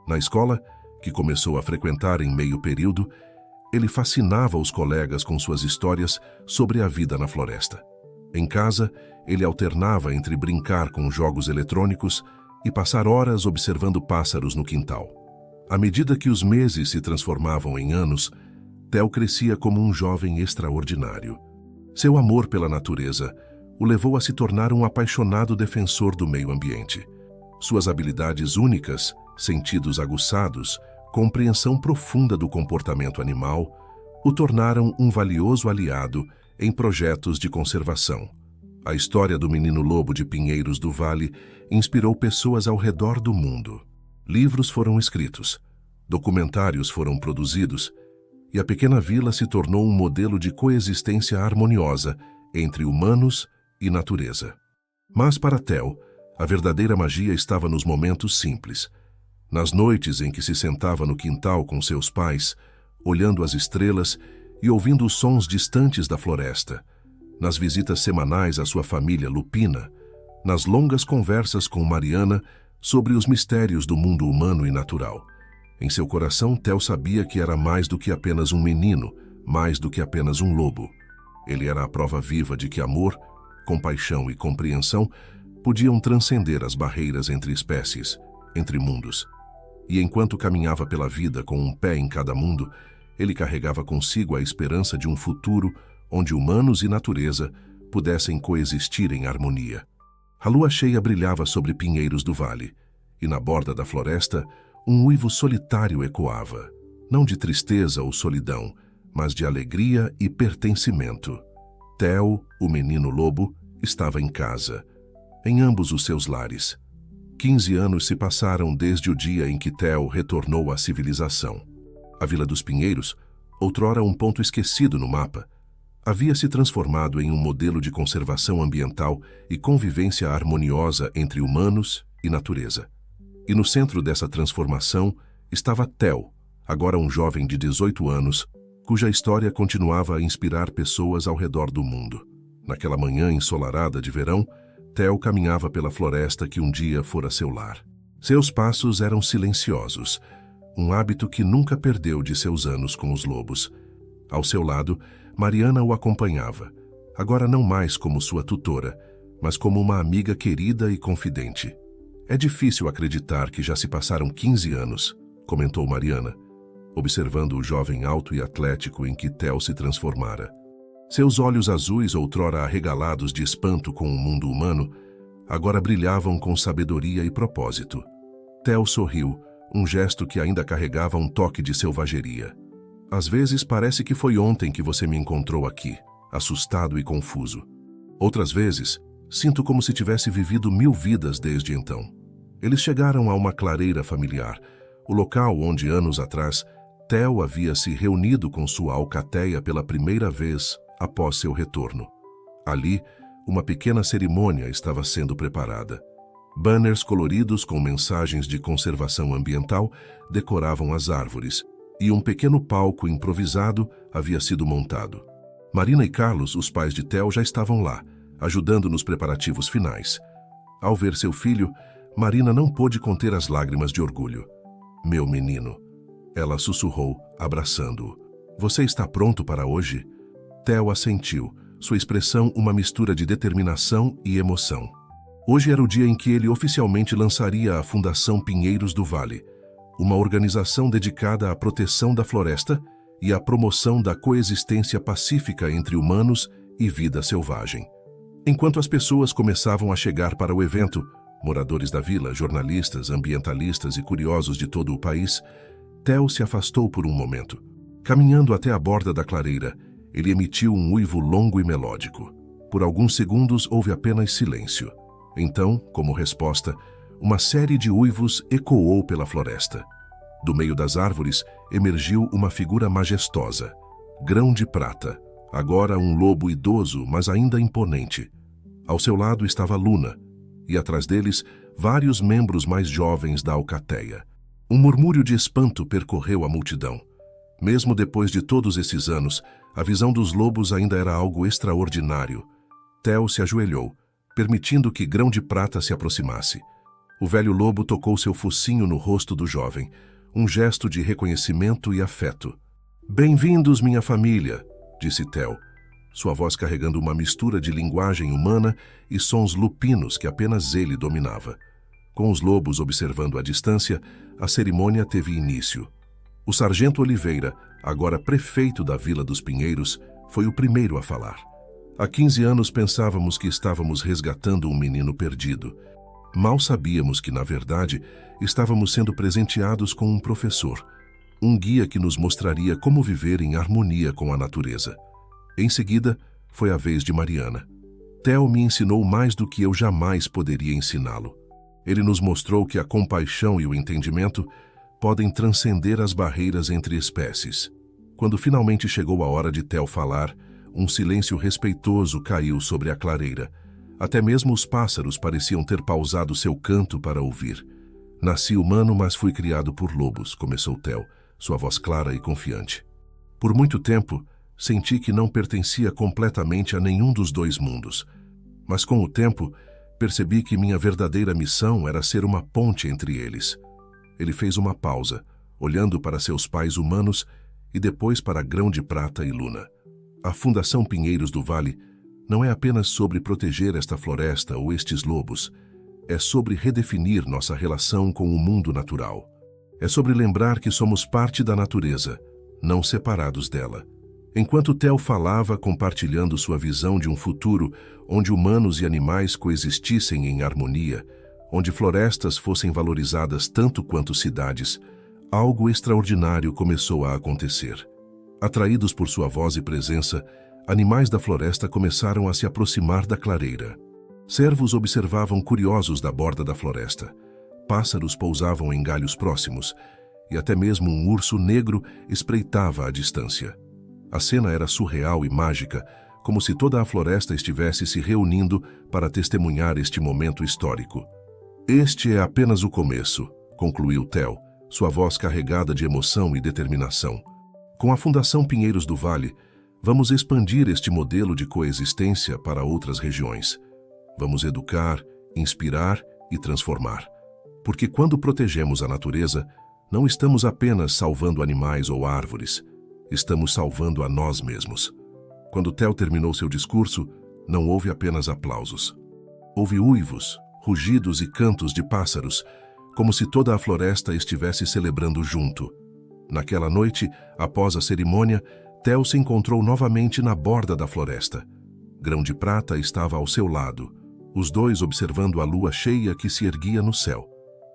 Na escola, que começou a frequentar em meio período, ele fascinava os colegas com suas histórias sobre a vida na floresta. Em casa, ele alternava entre brincar com jogos eletrônicos e passar horas observando pássaros no quintal. À medida que os meses se transformavam em anos, Theo crescia como um jovem extraordinário. Seu amor pela natureza o levou a se tornar um apaixonado defensor do meio ambiente. Suas habilidades únicas, sentidos aguçados, compreensão profunda do comportamento animal, o tornaram um valioso aliado em projetos de conservação. A história do menino lobo de Pinheiros do Vale inspirou pessoas ao redor do mundo. Livros foram escritos, documentários foram produzidos, e a pequena vila se tornou um modelo de coexistência harmoniosa entre humanos e natureza. Mas para Theo, a verdadeira magia estava nos momentos simples. Nas noites em que se sentava no quintal com seus pais, olhando as estrelas e ouvindo os sons distantes da floresta, nas visitas semanais à sua família lupina, nas longas conversas com Mariana sobre os mistérios do mundo humano e natural. Em seu coração, Theo sabia que era mais do que apenas um menino, mais do que apenas um lobo. Ele era a prova viva de que amor, compaixão e compreensão podiam transcender as barreiras entre espécies, entre mundos. E enquanto caminhava pela vida com um pé em cada mundo, ele carregava consigo a esperança de um futuro onde humanos e natureza pudessem coexistir em harmonia. A lua cheia brilhava sobre Pinheiros do Vale, e na borda da floresta, um uivo solitário ecoava, não de tristeza ou solidão, mas de alegria e pertencimento. Theo, o menino lobo, estava em casa, em ambos os seus lares. 15 anos se passaram desde o dia em que Theo retornou à civilização. A Vila dos Pinheiros, outrora um ponto esquecido no mapa, havia se transformado em um modelo de conservação ambiental e convivência harmoniosa entre humanos e natureza. E no centro dessa transformação estava Theo, agora um jovem de 18 anos, cuja história continuava a inspirar pessoas ao redor do mundo. Naquela manhã ensolarada de verão, Theo caminhava pela floresta que um dia fora seu lar. Seus passos eram silenciosos, um hábito que nunca perdeu de seus anos com os lobos. Ao seu lado, Mariana o acompanhava, agora não mais como sua tutora, mas como uma amiga querida e confidente. "É difícil acreditar que já se passaram 15 anos", comentou Mariana, observando o jovem alto e atlético em que Theo se transformara. Seus olhos azuis, outrora arregalados de espanto com o mundo humano, agora brilhavam com sabedoria e propósito. Theo sorriu, um gesto que ainda carregava um toque de selvageria. "Às vezes parece que foi ontem que você me encontrou aqui, assustado e confuso. Outras vezes, sinto como se tivesse vivido 1000 vidas desde então." Eles chegaram a uma clareira familiar, o local onde, anos atrás, Theo havia se reunido com sua alcateia pela primeira vez após seu retorno. Ali, uma pequena cerimônia estava sendo preparada. Banners coloridos com mensagens de conservação ambiental decoravam as árvores, e um pequeno palco improvisado havia sido montado. Marina e Carlos, os pais de Theo, já estavam lá, ajudando nos preparativos finais. Ao ver seu filho, Marina não pôde conter as lágrimas de orgulho. "Meu menino", ela sussurrou, abraçando-o. "Você está pronto para hoje?" Theo assentiu, sua expressão uma mistura de determinação e emoção. Hoje era o dia em que ele oficialmente lançaria a Fundação Pinheiros do Vale, uma organização dedicada à proteção da floresta e à promoção da coexistência pacífica entre humanos e vida selvagem. Enquanto as pessoas começavam a chegar para o evento, moradores da vila, jornalistas, ambientalistas e curiosos de todo o país, Theo se afastou por um momento. Caminhando até a borda da clareira, ele emitiu um uivo longo e melódico. Por alguns segundos houve apenas silêncio. Então, como resposta, uma série de uivos ecoou pela floresta. Do meio das árvores emergiu uma figura majestosa, Grão de Prata, agora um lobo idoso, mas ainda imponente. Ao seu lado estava Luna, e atrás deles, vários membros mais jovens da alcateia. Um murmúrio de espanto percorreu a multidão. Mesmo depois de todos esses anos, a visão dos lobos ainda era algo extraordinário. Theo se ajoelhou, permitindo que Grão de Prata se aproximasse. O velho lobo tocou seu focinho no rosto do jovem, um gesto de reconhecimento e afeto. "Bem-vindos, minha família", disse Theo, sua voz carregando uma mistura de linguagem humana e sons lupinos que apenas ele dominava. Com os lobos observando à distância, a cerimônia teve início. O sargento Oliveira, agora prefeito da Vila dos Pinheiros, foi o primeiro a falar. Há 15 anos pensávamos que estávamos resgatando um menino perdido. Mal sabíamos que, na verdade, estávamos sendo presenteados com um professor, um guia que nos mostraria como viver em harmonia com a natureza. Em seguida, foi a vez de Mariana. Theo me ensinou mais do que eu jamais poderia ensiná-lo. Ele nos mostrou que a compaixão e o entendimento podem transcender as barreiras entre espécies. Quando finalmente chegou a hora de Theo falar, um silêncio respeitoso caiu sobre a clareira. Até mesmo os pássaros pareciam ter pausado seu canto para ouvir. "Nasci humano, mas fui criado por lobos", começou Theo, sua voz clara e confiante. "Por muito tempo, senti que não pertencia completamente a nenhum dos dois mundos. Mas com o tempo, percebi que minha verdadeira missão era ser uma ponte entre eles." Ele fez uma pausa, olhando para seus pais humanos e depois para Grão de Prata e Luna. "A Fundação Pinheiros do Vale não é apenas sobre proteger esta floresta ou estes lobos. É sobre redefinir nossa relação com o mundo natural. É sobre lembrar que somos parte da natureza, não separados dela." Enquanto Theo falava, compartilhando sua visão de um futuro onde humanos e animais coexistissem em harmonia, onde florestas fossem valorizadas tanto quanto cidades, algo extraordinário começou a acontecer. Atraídos por sua voz e presença, animais da floresta começaram a se aproximar da clareira. Cervos observavam curiosos da borda da floresta. Pássaros pousavam em galhos próximos, e até mesmo um urso negro espreitava à distância. A cena era surreal e mágica, como se toda a floresta estivesse se reunindo para testemunhar este momento histórico. "Este é apenas o começo", concluiu Theo, sua voz carregada de emoção e determinação. "Com a Fundação Pinheiros do Vale, vamos expandir este modelo de coexistência para outras regiões. Vamos educar, inspirar e transformar. Porque quando protegemos a natureza, não estamos apenas salvando animais ou árvores, estamos salvando a nós mesmos." Quando Theo terminou seu discurso, não houve apenas aplausos. Houve uivos, rugidos e cantos de pássaros, como se toda a floresta estivesse celebrando junto. Naquela noite, após a cerimônia, Theo se encontrou novamente na borda da floresta. Grão de Prata estava ao seu lado, os dois observando a lua cheia que se erguia no céu.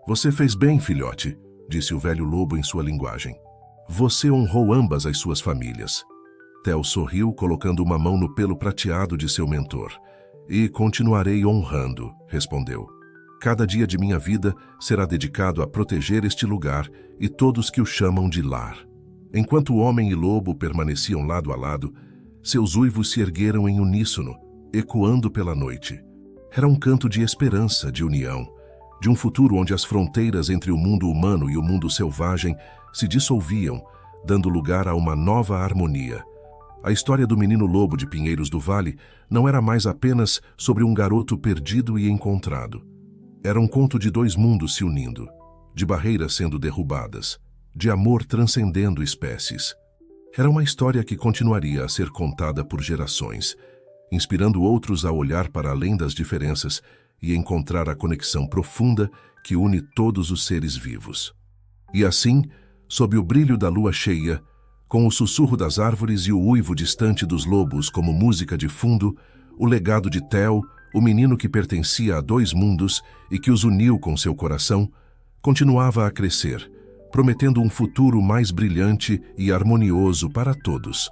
"Você fez bem, filhote", disse o velho lobo em sua linguagem. "Você honrou ambas as suas famílias." Theo sorriu, colocando uma mão no pelo prateado de seu mentor. "E continuarei honrando", respondeu. "Cada dia de minha vida será dedicado a proteger este lugar e todos que o chamam de lar." Enquanto o homem e lobo permaneciam lado a lado, seus uivos se ergueram em uníssono, ecoando pela noite. Era um canto de esperança, de união, de um futuro onde as fronteiras entre o mundo humano e o mundo selvagem se dissolviam, dando lugar a uma nova harmonia. A história do menino lobo de Pinheiros do Vale não era mais apenas sobre um garoto perdido e encontrado. Era um conto de dois mundos se unindo, de barreiras sendo derrubadas, de amor transcendendo espécies. Era uma história que continuaria a ser contada por gerações, inspirando outros a olhar para além das diferenças e encontrar a conexão profunda que une todos os seres vivos. E assim, sob o brilho da lua cheia, com o sussurro das árvores e o uivo distante dos lobos como música de fundo, o legado de Theo, o menino que pertencia a dois mundos e que os uniu com seu coração, continuava a crescer, prometendo um futuro mais brilhante e harmonioso para todos.